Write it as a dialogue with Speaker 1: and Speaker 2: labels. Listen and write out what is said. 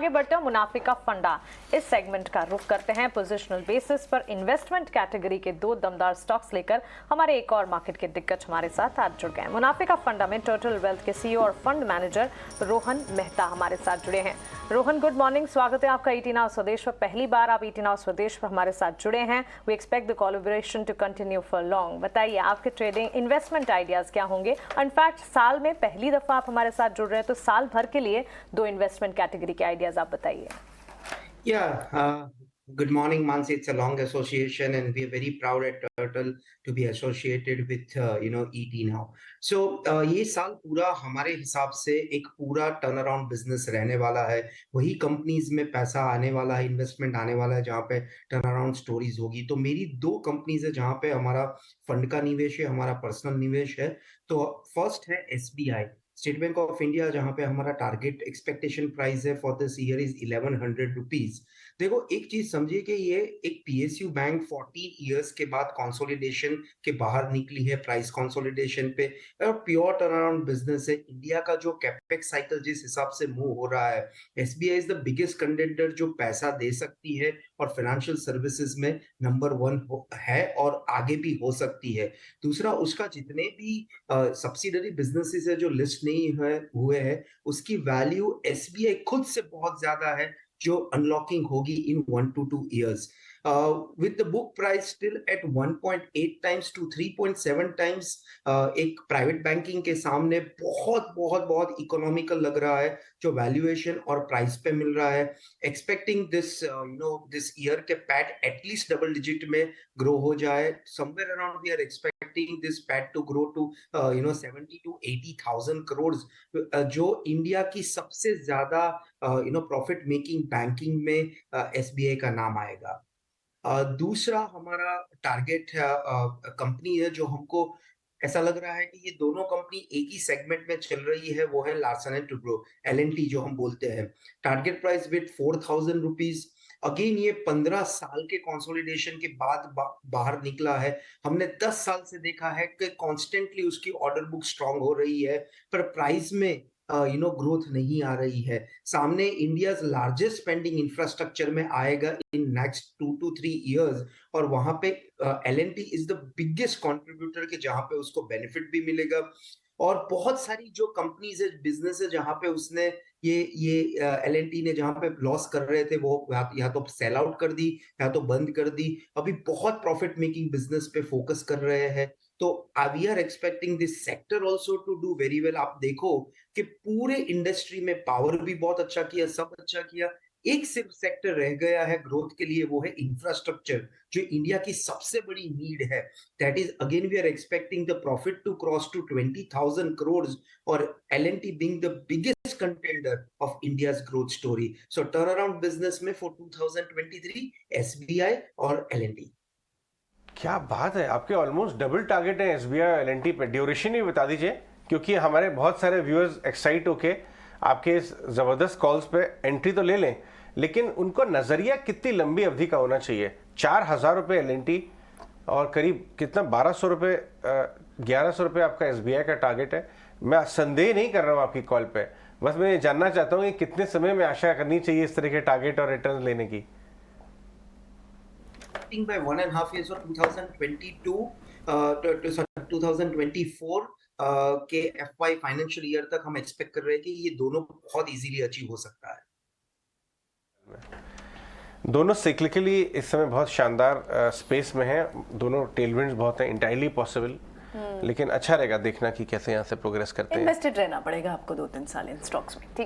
Speaker 1: आगे बढ़ते हैं मुनाफे का फंडा इस सेगमेंट का रुख करते हैं। पोजिशनल बेसिस पर इन्वेस्टमेंट कैटेगरी के दो दमदार स्टॉक्स लेकर हमारे एक और मार्केट के दिग्गज हमारे साथ आज जुड़ गए। मुनाफे का फंडा में टोटल वेल्थ के सीईओ और फंड मैनेजर रोहन मेहता हमारे साथ जुड़े हैं। रोहन, गुड मॉर्निंग, स्वागत है आपका ईटी नाउ स्वदेश पर। पहली बार आप ईटी नाउ स्वदेश पर हमारे साथ जुड़े हैं। We expect the collaboration to continue for long. बताइए आपके ट्रेडिंग इन्वेस्टमेंट आइडियाज क्या होंगे। इनफैक्ट साल में पहली दफा आप हमारे साथ जुड़ रहे हैं, तो साल भर के लिए दो इन्वेस्टमेंट कैटेगरी के आइडियाज आप बताइए।
Speaker 2: Good morning, Mansi. It's a long association, and we're very proud at Turtle to be associated with ET now. So ये साल पूरा हमारे हिसाब से एक पूरा टर्न अराउंड बिजनेस रहने वाला है। वही कंपनीज में पैसा आने वाला है, इन्वेस्टमेंट आने वाला है, जहाँ पे टर्न अराउंड स्टोरीज होगी। तो मेरी दो कंपनीज है जहाँ पे हमारा फंड का निवेश है, हमारा पर्सनल निवेश है। तो फर्स्ट है SBI, state bank of India, जहाँ पे हमारा टारगेट एक्सपेक्टेशन प्राइस है for this year is 1100 rupees. देखो, एक चीज समझिए कि ये एक PSU बैंक 14 इयर्स के बाद कंसोलिडेशन के बाहर निकली है, प्राइस कंसोलिडेशन पे, और प्योर टर्न अराउंड बिजनेस है। इंडिया का जो कैपेक्स साइकिल जिस हिसाब से मूव हो रहा है, SBI is the biggest contender जो पैसा दे सकती है और फाइनेंशियल सर्विसेज में नंबर 1 है और आगे भी हो सकती है। दूसरा, उसका जितने भी सब्सिडरी बिजनेसेस है जो लिस्ट नहीं हुए हैं, उसकी वैल्यू SBI खुद से बहुत ज्यादा है, जो अनलॉकिंग होगी इन 1 to 2 years. With the book price still at 1.8 times to 3.7 times, एक प्राइवेट बैंकिंग के सामने बहुत बहुत बहुत इकोनॉमिकल लग रहा है जो वैल्यूएशन और प्राइस पे मिल रहा है। एक्सपेक्टिंग दिस ईयर के पैट एटलीस्ट डबल डिजिट में ग्रो हो जाए। Somewhere around we are expecting this PAT to grow to 70 to 80,000 crore, जो इंडिया की सबसे ज्यादा प्रॉफिट मेकिंग बैंकिंग में SBI का नाम आएगा। दूसरा हमारा टारगेट कंपनी है जो हमको ऐसा लग रहा है कि ये दोनों कंपनी एक ही सेगमेंट में चल रही है, वो है लार्सन एंड टुब्रो, LNT जो हम बोलते हैं। Target price with 4000 rupees. Again ये 15 साल के कंसोलिडेशन के बाद बाहर निकला है। हमने 10 साल से देखा है कि कॉन्स्टेंटली उसकी ऑर्डर बुक स्ट्रांग हो रही है, पर प्राइस में ग्रोथ नहीं आ रही है। सामने इंडिया लार्जेस्ट स्पेंडिंग इंफ्रास्ट्रक्चर में आएगा इन नेक्स्ट 2 to 3 years, और वहां पे LNT is the biggest contributor के जहां पे उसको बेनिफिट भी मिलेगा। और बहुत सारी जो कंपनीज है, बिजनेस है, जहां पे उसने ये LNT ने जहां पे लॉस कर रहे थे, वो या तो सेल आउट कर दी या तो बंद कर दी। अभी बहुत प्रॉफिट मेकिंग बिजनेस पे फोकस कर रहे हैं। तो we are expecting this sector also to do very well. आप देखो कि पूरे इंडस्ट्री में पावर भी बहुत अच्छा किया, सब अच्छा किया। एक सिर्फ सेक्टर रह गया है ग्रोथ के लिए, वो है इंफ्रास्ट्रक्चर, जो इंडिया की सबसे बड़ी नीड है। That is again we are expecting the profit to cross to 20,000 crore, और LNT being the biggest contender of India's growth story. So turn around business में फॉर 2023 SBI और LNT।
Speaker 3: क्या बात है, आपके ऑलमोस्ट डबल टारगेट है SBI और LNT पे। ड्यूरेशन ही बता दीजिए, क्योंकि हमारे बहुत सारे व्यूअर्स एक्साइट होके आपके इस जबरदस्त कॉल्स पे एंट्री तो ले लें, लेकिन उनको नजरिया कितनी लंबी अवधि का होना चाहिए। 4000 रुपये LNT और करीब कितना 1200 रुपये 1100 रुपये आपका SBI का टारगेट है। मैं संदेह नहीं कर रहा हूँ आपकी कॉल पे, बस मैं जानना चाहता हूँ कि कितने समय में आशा करनी चाहिए इस तरह के टारगेट और रिटर्न लेने की।
Speaker 2: by 1.5 years or 2024 के FY फाइनेंशियल ईयर तक हम एक्सपेक्ट कर रहे हैं कि ये दोनों बहुत इजीली अचीव हो सकता है।
Speaker 3: दोनों साइक्लिकली इस समय बहुत शानदार स्पेस में हैं, दोनों टेलविंड्स बहुत हैं, इंटायरली पॉसिबल। लेकिन अच्छा रहेगा देखना कि कैसे यहाँ से प्रोग्रेस करते हैं।
Speaker 1: इन्वेस्टेड रहना पड़ेगा आपको 2-3 साल इन स्टॉक्स में। ठीक।